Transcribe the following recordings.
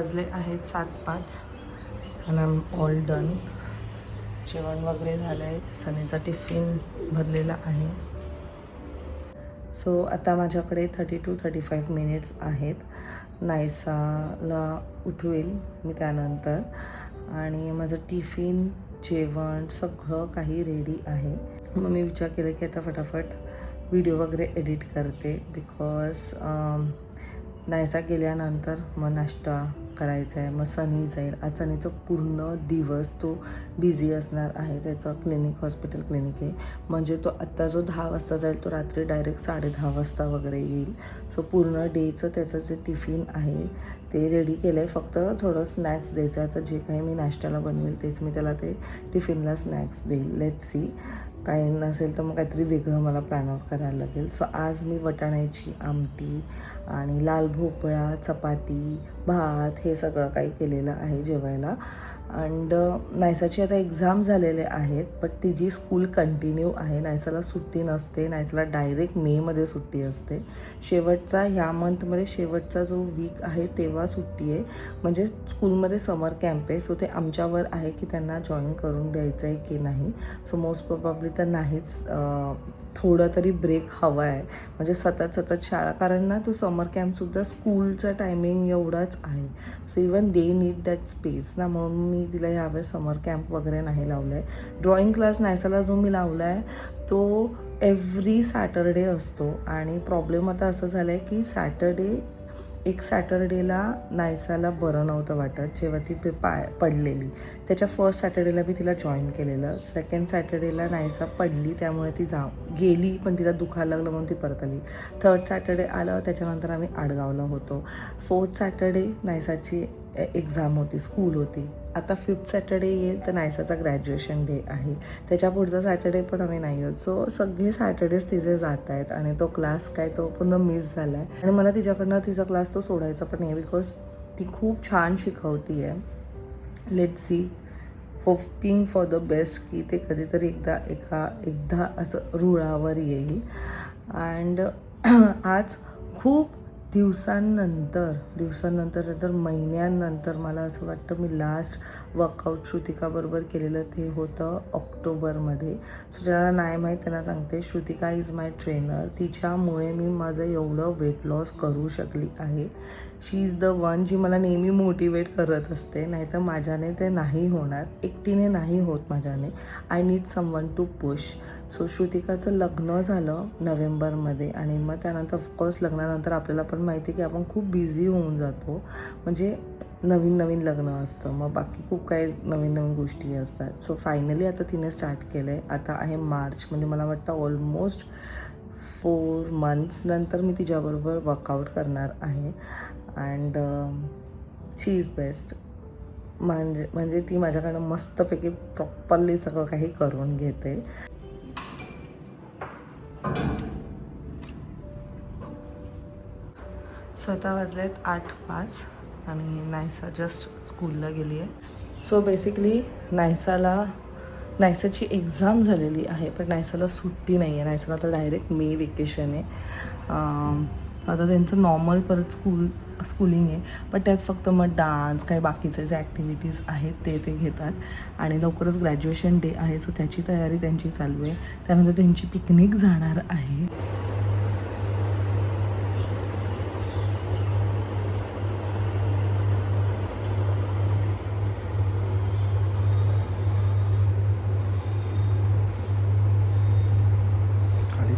वाजले आहेत 7:05 आणि आय एम ऑल डन. जेवण वगैरे झालं आहे. सनीचा टिफिन भरलेला आहे. सो आता माझ्याकडे 30 to 35 मिनिट्स आहेत. नायसाला उठवेल मी त्यानंतर आणि माझं टिफिन जेवण सगळं काही रेडी आहे. मग मी विचार केला की आता फटाफट व्हिडिओ वगैरे एडिट करते बिकॉज नायसा गेल्यानंतर मग नाश्ता करायचा आहे. मग सनी जाईल. आज सनीचं पूर्ण दिवस तो बिझी असणार आहे. त्याचं हॉस्पिटल क्लिनिक आहे. म्हणजे तो आत्ता जो 10 वाजता जाईल तो रात्री डायरेक्ट 10:30 वाजता वगैरे येईल. सो पूर्ण डेचं त्याचं जे टिफिन आहे ते रेडी केलं आहे. फक्त थोडं स्नॅक्स द्यायचं आहे. तर जे काही मी नाश्त्याला बनवेल तेच मी त्याला ते टिफिनला स्नॅक्स देईल. Let's see. काही नसेल तर मग काहीतरी वेगळं मला प्लॅन आउट करायला लागेल. सो आज मी वाटाण्याची आमटी आणि लाल भोपळा, चपाती, भात हे सगळं काही केलेलं आहे जेवायला. अँड नायसाची आता एक्झाम झालेले आहेत बट तिची स्कूल कंटिन्यू आहे. नायसाला सुट्टी नसते. नायसाला डायरेक्ट मेमध्ये सुट्टी असते. शेवटचा ह्या मंथमध्ये शेवटचा जो वीक आहे तेव्हा सुट्टी आहे. म्हणजे स्कूलमध्ये समर कॅम्प आहे. सो ते आमच्यावर आहे की त्यांना जॉईन करून द्यायचं आहे की नाही. सो मोस्ट प्रोबॅबली तर नाहीच. थोडं तरी ब्रेक हवा आहे. म्हणजे सतत शाळा, कारण ना तो समर कॅम्पसुद्धा स्कूलचा टायमिंग एवढाच आहे. So even they need that space ना, म्हणून मी तिला ह्यावेळेस समर कॅम्प वगैरे नाही लावलं आहे. ड्रॉइंग क्लास नायसाला जो मी लावला आहे तो एव्हरी सॅटरडे असतो. आणि प्रॉब्लेम आता असं झालं आहे की एक सॅटरडेला नायसाला बरं नव्हतं वाटत जेव्हा ती पडलेली. त्याच्या फर्स्ट सॅटर्डेला मी तिला जॉईन केलेलं. सेकंड सॅटर्डेला नायसा पडली त्यामुळे ती गेली, पण तिला दुखायला लागलं म्हणून ती परत आली. थर्ड सॅटर्डे आलं, त्याच्यानंतर आम्ही आडगावला होतो. फोर्थ सॅटर्डे नायसाची एक्झाम होती, स्कूल होती. आता फिफ्थ सॅटर्डे येईल तर नायसाचा ग्रॅज्युएशन डे आहे. त्याच्या पुढचा सॅटर्डे पण आम्ही नाही आहोत. सो सगळे सॅटर्डेज तिचे जात आहेत आणि तो क्लास काय तो पूर्ण मिस झाला आहे. आणि मला तिच्याकडनं तिचा क्लास तो सोडायचा पण नाही बिकॉज ती खूप छान शिकवती आहे. Let's see, hoping for the best की ते कधीतरी एकदा असं रुळावर येईल. अँड आज खूप दिवसांनंतर महिन्यांनंतर मला असं वाटतं मी लास्ट वर्कआउट श्रुतिकाबरोबर केलेलं ते होतं ऑक्टोबरमध्ये. सो ज्याला नाही माहीत त्यांना सांगते, श्रुतिका इज माय ट्रेनर. तिच्यामुळे मी माझं एवढं वेट लॉस करू शकली आहे. शी इज द वन जी मला नेहमी मोटिवेट करत असते. नाहीतर माझ्याने ते नाही होणार, एकटीने नाही होत माझ्याने. I need someone to push. So श्रुतिकाचं लग्न झालं नोव्हेंबरमध्ये आणि मग त्यानंतर ऑफकोर्स लग्नानंतर आपल्याला पण माहिती आहे की आपण खूप बिझी होऊन जातो. म्हणजे नवीन लग्न असतं, मग बाकी खूप काही नवीन गोष्टी असतात. सो फायनली आता तिने स्टार्ट केलं आहे. आता आहे मार्च, म्हणजे मला वाटतं ऑलमोस्ट 4 months नंतर मी तिच्याबरोबर वर्कआउट करणार आहे. And she is best. म्हणजे ती माझ्याकडनं मस्तपैकी प्रॉपरली सगळं काही करून घेते. स्वतः वाजलेत 8:05 आणि नायसा जस्ट स्कूलला गेली आहे. सो बेसिकली नायसाची एक्झाम झालेली आहे पण नायसाला सुट्टी नाही आहे. नायसाला तर डायरेक्ट मे वेकेशन आहे. आता त्यांचं नॉर्मल परत स्कूलिंग आहे पण त्यात फक्त मग डान्स काही बाकीचे जे ॲक्टिव्हिटीज आहेत ते घेतात. आणि लवकरच ग्रॅज्युएशन डे आहे सो त्याची तयारी त्यांची चालू आहे. त्यानंतर त्यांची पिकनिक जाणार आहे.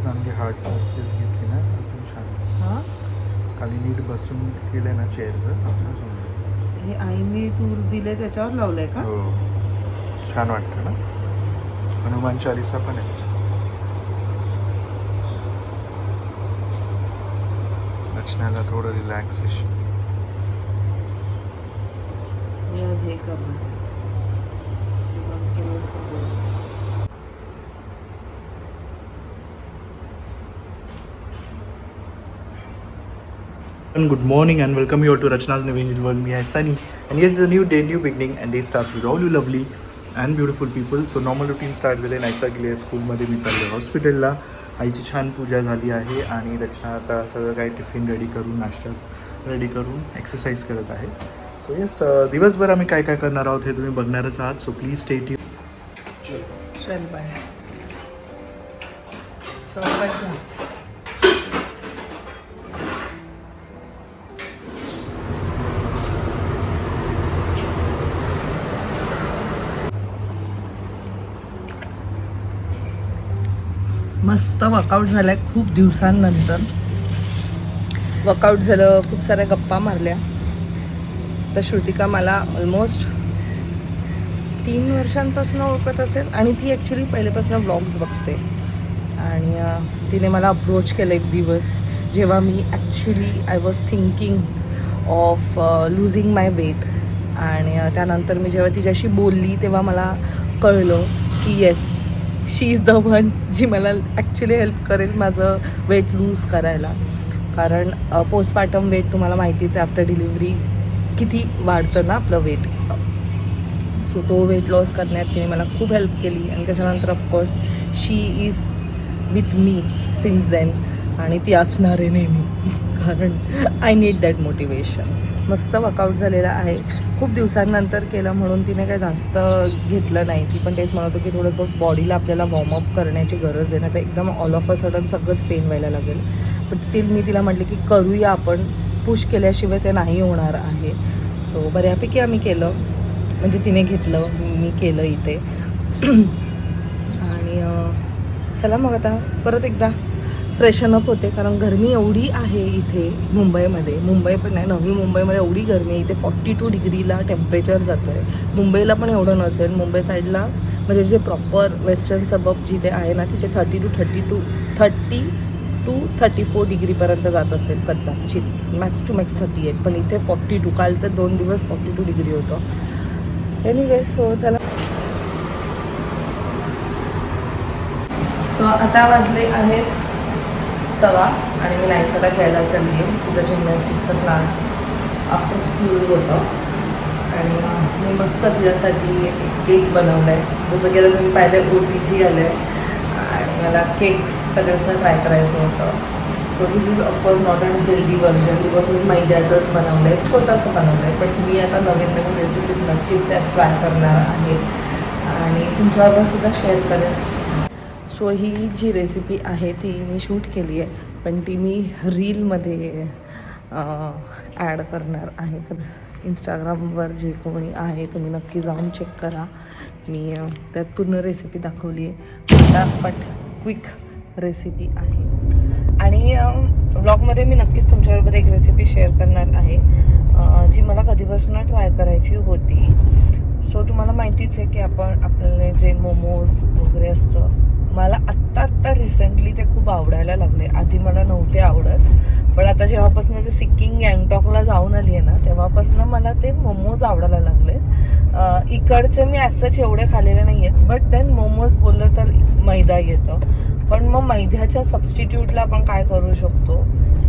चांगली हार्ड सर्फेस घेतली ना, अजून छान. हां, खाली नीट बसून केलं ना चेअरवर, अजून सुंदर. हे आईने तूर दिले त्याच्यावर लावलंय का? हो, छान वाटतं ना. हनुमान चालीसा पण आहे. रचनाला थोडं रिलॅक्सेशन. हे करणार. Good morning and welcome you all to Rachna's New Angel World. Me, I Sunny, and yes, it's a new day, new beginning, and day starts with all you lovely and beautiful people. So normal routine start झाले. नायसा गेली आहे स्कूलमध्ये, मी चाललो हॉस्पिटलला. आईची छान पूजा झाली आहे आणि रचना आता सगळं काही टिफिन रेडी करून, नाश्ता रेडी करून एक्सरसाइज करत आहे. सो येस, दिवसभर आम्ही काय काय करणार आहोत हे तुम्ही बघणारच आहात. So please stay tune. चल बाय. चौकाच्या मस्त वर्कआउट झालाय खूप दिवसांनंतर. वर्कआउट झालं, खूप साऱ्या गप्पा मारल्या. तर श्रुतिका मला ऑलमोस्ट 3 वर्षांपासून ओळखत असेल आणि ती ॲक्च्युली पहिल्यापासून व्लॉग्स बघते. आणि तिने मला अप्रोच केलं एक दिवस जेव्हा मी actually I was thinking of losing my weight. आणि त्यानंतर मी जेव्हा तिच्याशी बोलली तेव्हा मला कळलं की yes, she is the one जी मला ॲक्च्युली हेल्प करेल माझं वेट लूज करायला. कारण पोस्टपार्टम वेट तुम्हाला माहितीच आहे, आफ्टर डिलिव्हरी किती वाढतं ना आपलं वेट. सो तो वेट लॉस करण्यात तिने मला खूप हेल्प केली. आणि त्याच्यानंतर of course she is with me since then. आणि ती असणार आहे नेहमी कारण आय नीड दॅट मोटिवेशन. मस्त वर्कआउट झालेला आहे. खूप दिवसांनंतर केलं म्हणून तिने काही जास्त घेतलं नाही. ती पण तेच म्हणत होती की थोडंसं बॉडीला आपल्याला वॉर्मअप करण्याची गरज आहे ना, तर एकदम ऑल ऑफ अ सडन सगळंच पेन व्हायला लागेल. बट स्टील मी तिला म्हटले की करूया आपण, पुश केल्याशिवाय ते नाही होणार आहे. सो बऱ्यापैकी आम्ही केलं, म्हणजे तिने घेतलं, मी केलं इथे. आणि चला मग आता परत एकदा फ्रेशन अप होते. कारण गरमी एवढी आहे इथे मुंबईमध्ये. मुंबई पण नाही, नवी मुंबईमध्ये एवढी गरमी आहे. इथे 42 डिग्रीला टेम्परेचर जातं आहे. मुंबईला पण एवढं नसेल. मुंबई साईडला म्हणजे जे प्रॉपर वेस्टर्न सबब जिथे आहे ना, तिथे 30 टू 34 डिग्रीपर्यंत जात असेल कदाचित. Max to max 38. पण इथे 42. काल तर 2 दिवस 42 डिग्री होतं. एनिवे सो चला. सो आता वाजले आहेत 1:15 आणि मी नायसाला घ्यायला चालली आहे. तिचं जिम्नॅस्टिकचा क्लास आफ्टर स्कूल होतं. आणि मी मस्त तिच्यासाठी एक केक बनवला आहे. जसं की आता तुम्ही पाहिलं OTG आलं आहे आणि मला केक कधीपासून ट्राय करायचं होतं. So this is of course not an healthy version because मी मैद्याचंच बनवलं आहे, छोटंसं बनवलं आहे. बट मी आता नवीन नवीन रेसिपीज नक्कीच त्यात ट्राय करणार आहे आणि तुमच्याबरोबर सुद्धा शेअर करेन. सो ही जी रेसिपी आहे ती मी शूट केली आहे, पण ती मी रीलमध्ये ॲड करणार आहे. तर इंस्टाग्रामवर जे कोणी आहे तुम्ही नक्की जाऊन चेक करा. मी त्यात पूर्ण रेसिपी दाखवली आहे. फटाफट क्विक रेसिपी आहे. आणि ब्लॉगमध्ये मी नक्कीच तुमच्याबरोबर एक रेसिपी शेअर करणार आहे जी मला कधीपासून ट्राय करायची होती. सो तुम्हाला माहितीच आहे की आपल्याला जे मोमोज वगैरे असतं, मला आत्ता रिसेंटली ते खूप आवडायला लागले. आधी मला नव्हते आवडत, पण आता जेव्हापासून ते सिक्किम गँगटॉकला जाऊन आली आहे ना, तेव्हापासून मला ते मोमोज आवडायला लागले. इकडचे मी ॲज एवढे खाल्लेले नाही आहेत, बट देन मोमोज बोललं तर मैदा येतं. पण मग मैद्याच्या सबस्टिट्यूटला आपण काय करू शकतो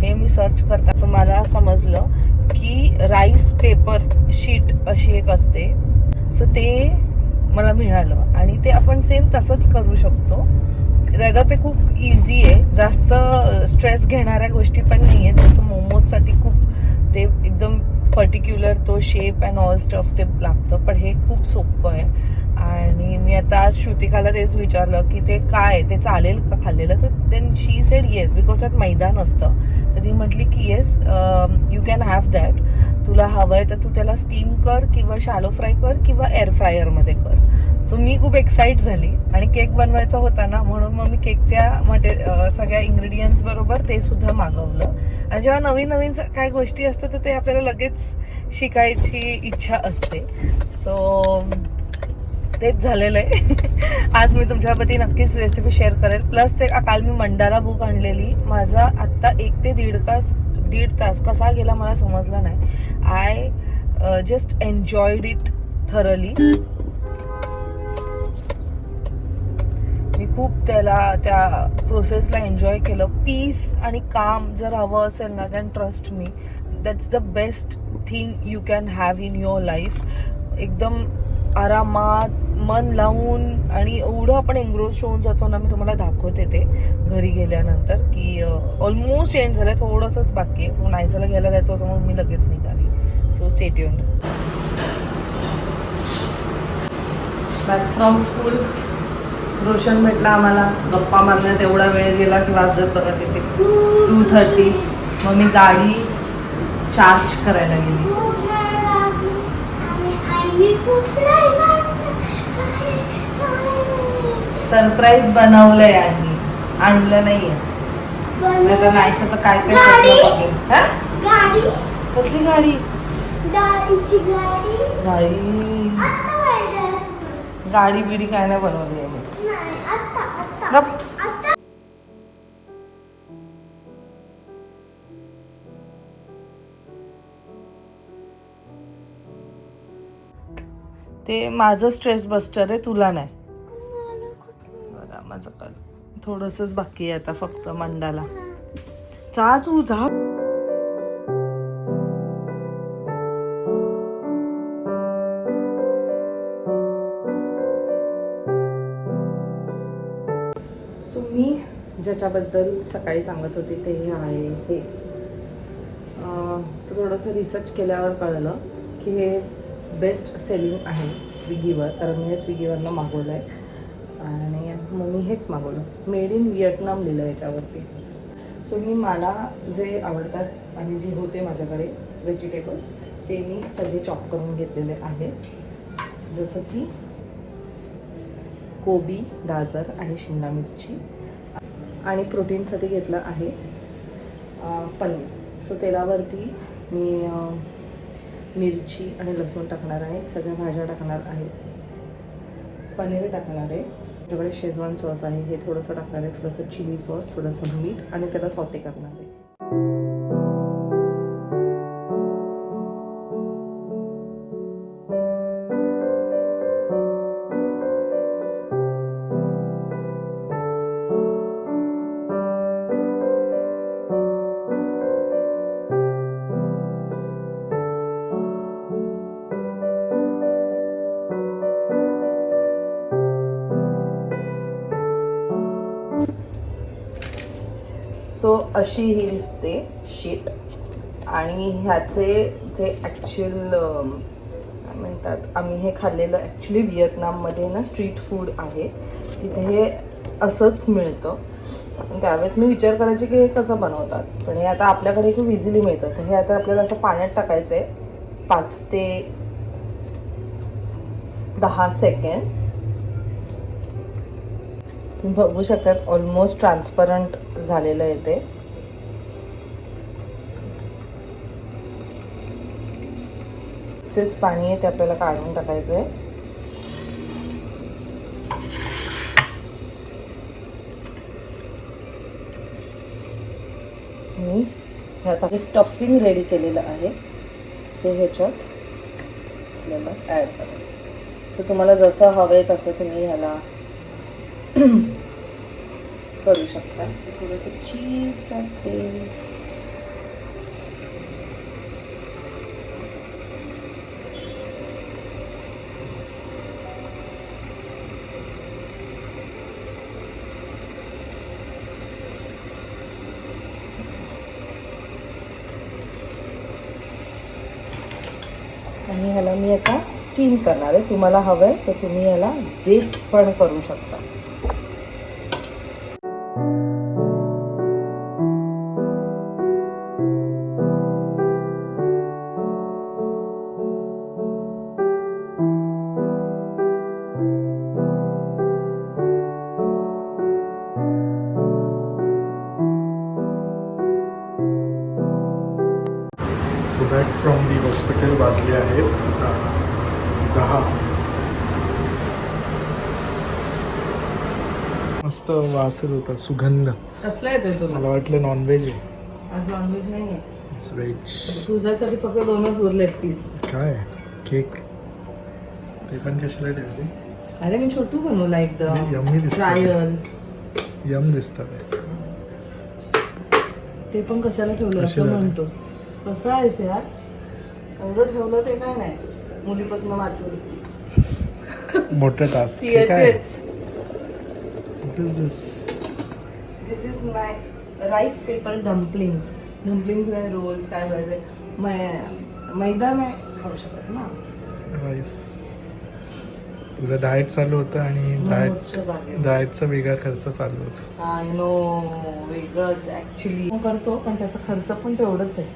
हे मी सर्च करता सो मला समजलं की राईस पेपर शीट अशी एक असते. सो ते मला मिळालं आणि ते आपण सेम तसंच करू शकतो. रेदर ते खूप इझी आहे, जास्त स्ट्रेस घेणाऱ्या गोष्टी पण नाही आहेत. जसं मोमोजसाठी खूप ते एकदम पर्टिक्युलर तो शेप अँड ऑल स्टफ ते लागतं, पण हे खूप सोपं आहे. आणि मी आता आज श्रुतिकाला तेच विचारलं की ते काय, ते चालेल का खाल्लेलं, तर then she said yes because त्यात मैदा नसतं. तर ती म्हटली की yes you can have that. तुला हवं आहे तर तू त्याला स्टीम कर किंवा शॅलो फ्राय कर किंवा एअर फ्रायरमध्ये कर. सो मी खूप एक्साइट झाली आणि केक बनवायचा होता ना, म्हणून मग मी केकच्या सगळ्या इन्ग्रेडियंट्स बरोबर ते सुद्धा मागवलं. आणि जेव्हा नवीन नवीन काय गोष्टी असतात तर ते आपल्याला लगेच शिकायची इच्छा असते. सो तेच झालेलं आहे. आज मी तुमच्यावरती नक्कीच रेसिपी शेअर करेल. प्लस ते काल मी मंडाला बुक आणलेली. माझा आत्ता 1 ते 1.5 तास कसा गेला मला समजला नाही. I just enjoyed it thoroughly. मी खूप त्या प्रोसेसला एन्जॉय केलं. पीस आणि काम जर हवं असेल ना, than trust me that's the best thing you can have in your life. एकदम आरामात मन लावून आणि एवढं आपण एन्ग्रोज होऊन जातो ना. मी तुम्हाला दाखवते ते घरी गेल्यानंतर की ऑलमोस्ट एंड झालं, थोडंसंच बाकी आहे. नायसाला घ्यायला जायचं होतं म्हणून मी लगेच निघाली. So stay tuned. Back from school. Roshan भेटला आम्हाला. गप्पा मारण्यात एवढा वेळ गेला की वाजत बघा तिथे 2:30. मग मी गाडी चार्ज करायला गेली. सरप्राईज बनवलंय आहे, आणलं नाहीये. आता नाहीच तर काय काय स्वप्न बघेल. हा? कसली गाडी? गाडी बिडी काय नाही बनवली आहे. ते माझं स्ट्रेस बस्टर आहे, तुला नाही. बघा माझं काल थोडंसंच बाकी आहे आता, फक्त मंडाला. जा तू जा. सो मी ज्याच्याबद्दल सकाळी सांगत होते ते हे आहे हे. सो थोडंसं रिसर्च केल्यावर कळलं की हे बेस्ट सेलिंग आहे स्विगीवर, कारण मी हे स्विगीवरनं मागवलं आहे. आणि मग मी हेच मागवलं. मेड इन व्हिएटनाम लिहिलं याच्यावरती. सो मला जे आवडतात आणि जे होते माझ्याकडे व्हेजिटेबल्स ते मी सगळे चॉप करून घेतलेले आहेत. जसं की कोबी, गाजर आणि शिमला मिरची. आणि प्रोटीनसाठी घेतलं आहे पनीर. सो तेलावरती मी मिरची आणि लसूण टाकणार आहे, सगळ्या भाज्या टाकणार आहे, पनीर टाकणार आहे. माझ्याकडे शेजवान सॉस आहे, हे थोडंसं टाकणार आहे, थोडंसं चिली सॉस, थोडंसं मीठ आणि त्याला सॉटे करणार आहे. सो अशी ही दिसते शीट. आणि ह्याचे जे ॲक्च्युअल काय म्हणतात, आम्ही हे खाल्लेलं ॲक्च्युली व्हिएतनाममध्ये ना स्ट्रीट फूड आहे, तिथे हे असंच मिळतं. त्यावेळेस मी विचार करायचे की हे कसं बनवतात, पण हे आता आपल्याकडे खूप इझिली मिळतं. तर हे आता आपल्याला असं पाण्यात टाकायचं आहे 5 ते 10 सेकंड. तुम्ही बघू शकतात ऑलमोस्ट ट्रान्सपरंट झालेलं आहे ते. एक्सेस पाणी आहे ते आपल्याला काढून टाकायचं आहे. मी ह्यात जे स्टफिंग रेडी केलेलं आहे ते ह्याच्यात आपल्याला ॲड करायचं. तर तुम्हाला जसं हवं आहे तसं तुम्ही ह्याला करू शकता. थोडंसं चीज टाकते. आणि ह्याला मी आता स्टीम करणार आहे. तुम्हाला हवं आहे तर तुम्ही ह्याला बेक पण करू शकता. So back from the hospital वाजले आहेत 10. मस्त वास होता, सुगंध. कसला येतोय तुला? मला वाटलं नॉनव्हेज आहे. आज नॉनव्हेज नाही आहे. It's veg. तुझ्यासाठी फक्त 2च उरलेत पीस. काय केक ते पण कशाला ठेवले? अरे मी छोटू बनवला एकदम. यम्मी दिसतं. ट्रायल. यम दिसतात ते पण कशाला ठेवलं कशाला? असं म्हणतोस? कसं आहेस यार? एवढं ठेवलं ते काय नाही, मुलीपासून वाचून. मोठं task. What is this? This is my rice paper dumplings. Dumplings नाही, रोल्स काय बोलायचे. मैदा नाही खाऊ शकत ना. राईस. तुझं डाएट चालू होतं आणि डाएटचा वेगळा खर्च चालू होता. आय नो, वेगळंच ऍक्च्युली करतो पण त्याचा खर्च पण तेवढंच आहे.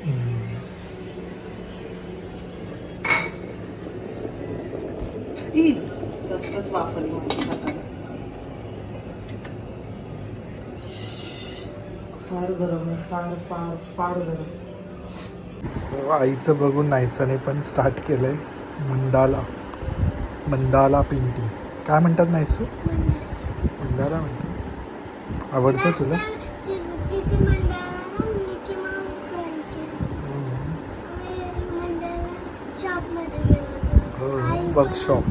जास्तच वापरली माझ्या हाताला. फार गरम आहे, फार फार फार गरम. सो आईचं बघून नायसाने पण स्टार्ट केलंय मंडाला पेंटिंग. काय म्हणतात नायसू? मंडाला म्हणतात. आवडतं तुला? हो, वर्कशॉप.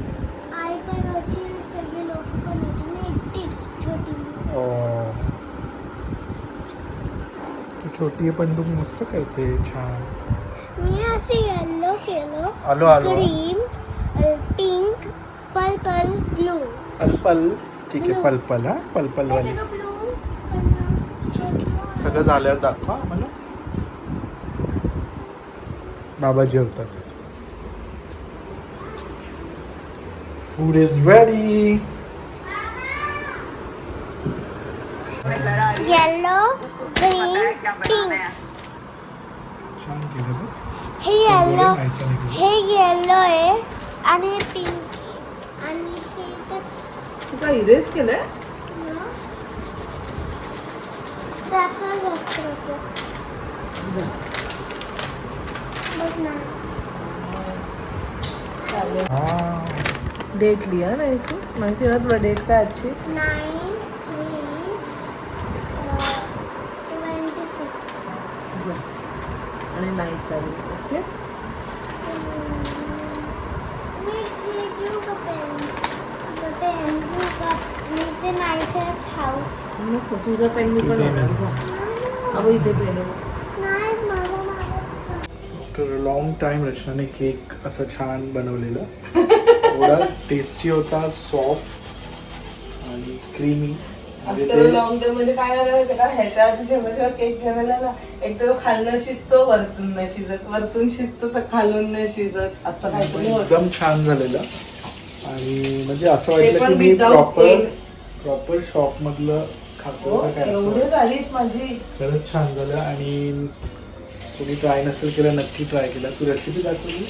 तू छोटी आहे पण तू मस्त करते, छान. मी असे येलो केलो. आलो green, pink, purple, blue. Purple. ठीक आहे, पर्पल. हा, पर्पल वाली. सगळं झाल्यावर दाखवा आम्हाला. बाबा जेवतात. Food is ready. Yellow, green, pink. छान केलं बघ. हे येलो, नायसाने केलं. हे येलो आहे आणि हे पिंक आणि हे तर तू काय इरेज केलंय? त्याचा जास्त होतो. बघ ना. डेट लिया नाही सू माहिती ना तुला डेट काय आजची? 9/3/26. आणि नाईस आली. ओके, मी हे घेऊ का पेन? पेन घेऊ का? मी ते नाईसच हाऊस. नको तुझा पेन मी पण तुझा येणार. pen. जा अगं इथे पेन आहे. नाही मला आफ्टर अ लॉंग टाइम रचनाने केक असं छान बनवलेलं. थोडा टेस्टी होता, सॉफ्ट आणि क्रीमी. आफ्टर लॉंग टाइम म्हणजे काय झालं माहिती का, ह्याच्या आधी जेव्हा केक घेण्याला ना, एक तर खालनं शिजतो वरतून न शिजत, वरतून शिजतो तर खालून न शिजत, असं काहीतरी होतं. एकदम छान झालेलं. आणि म्हणजे असं ते वाटलं पण की मी without egg. प्रॉपर शॉप मधलं खातो हो, का काय, असं एवढे झालीत माझी. खरंच छान झालं. आणि तुम्ही ट्राय नसेल केलं नक्की ट्राय केला. तू रेसिपी दाखवली?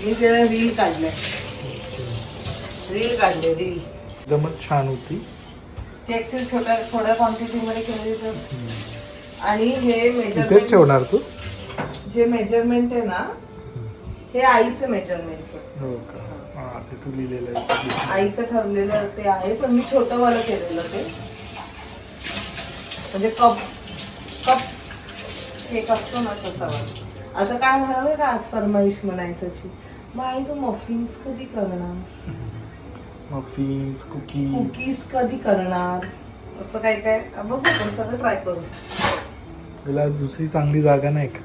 मी त्याला रील काढले, रील. एकदमच छान होती. ती ऍक्च्युअली थोड्या क्वांटिटीमध्ये केली तर. आणि हे इथेच मेजरमेंट, ठेवणार तू? जे मेजरमेंट आहे ना, हे आईचं मेजरमेंटचं. हो का? हा, ते तू लिहिलेलं आहे. आईचं ठरलेलं ते आहे, पण मी छोटं वालं केलेलं ते. म्हणजे कप केक असतो ना तसा वाला. आता काय झालं का, आज फरमाईश म्हणायची, मग आई तू मफिन्स कधी करणार, मफिन्स, कुकीज कधी करणार, असं काय काय बघू आपण सगळं ट्राय करू. तुला दुसरी चांगली जागा नाही का?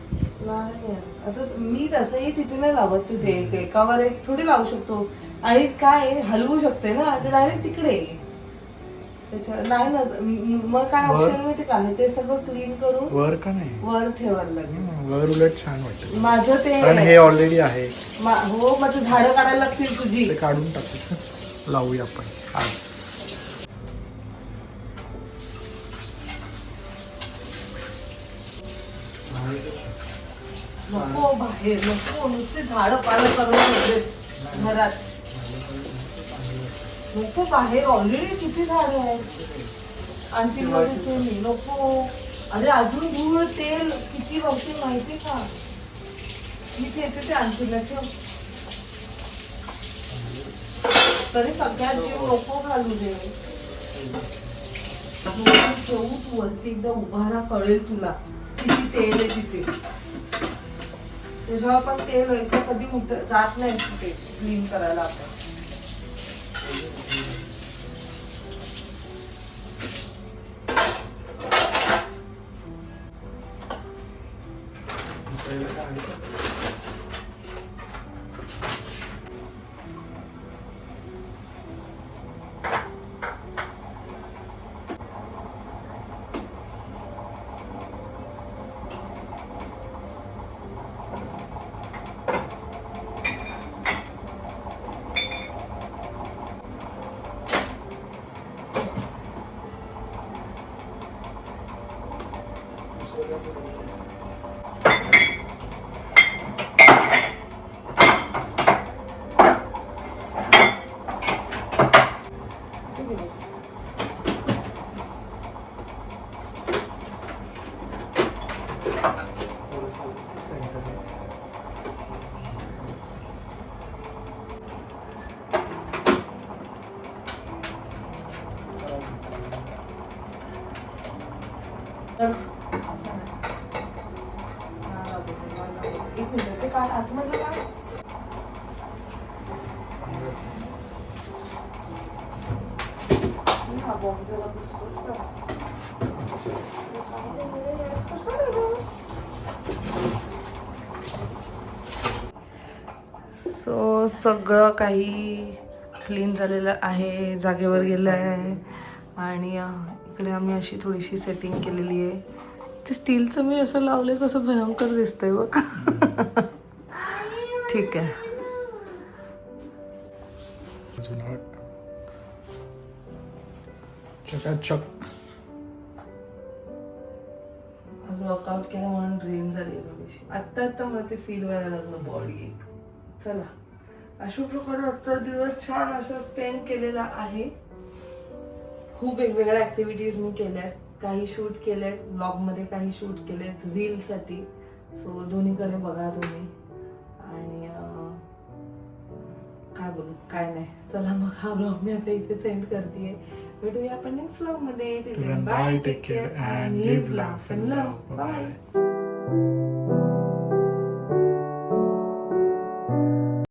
नाही आता मी तसंही तिथे नाही लावत. तिथे एकावर एक थोडी लावू शकतो. आणि काय हलवू शकते ना, डायरेक्ट तिकडे त्याच्या नाही ना. मग काय ऑप्शन माहिती का, ते सगळं क्लीन करून वर का नाही? वर ठेवायला लागेल. वर उलट छान वाटतं माझं ते कारण हे ऑलरेडी आहे. हो, माझं झाडं काढायला लागतील तुझी. ते काढून टाकायचं. लावूया आपण आज. नको बाहेर, नको नुसते झाडं पालं करून घरात. नको बाहेर, ऑलरेडी किती झाडं आहेत. आणखी मी नको. अरे अजून धूळ तेल किती वरती माहिती का. मी ठेवते ते आणखी ठेव. तरी सगळ्यात जीव नको घालू दे. ठेवू तू वरती, एकदा उभारा कळेल तुला किती तेल आहे तिथे. त्याच्यावर पण तेल एकदा कधी जात नाही तिथे क्लीन करायला आपण. एक मिनिट ते काय आतमधलं काय हा बॉक्स जरा दिसतोच का? सो सगळं काही क्लीन झालेलं आहे, जागेवर गेलं आहे आणि इकडे आम्ही अशी थोडीशी सेटिंग केलेली आहे. ते स्टीलचं मी असं लावलंय कसं भयंकर दिसतंय बघ. ठीक आहे. चकाचक. आज वर्कआउट केलं म्हणून ड्रेन झाली थोडीशी. आत्ता मला ते फील व्हायला लागलं बॉडी एक. चला अशा प्रकारे आजचा दिवस छान असा स्पेंड केलेला आहे. खूप वेगवेगळ्या ऍक्टिव्हिटीज मी केल्यात. काही शूट केलेत ब्लॉगमध्ये, काही शूट केलेत रीलसाठी. सो दोन्हीकडे बघा तुम्ही. आणि काय बोलू काय नाही. चला मग हा ब्लॉग मी आता इथे सेंड करते. भेटूया आपण नेक्स्ट ब्लॉगमध्ये. Bye, take care and live laugh and love. Bye.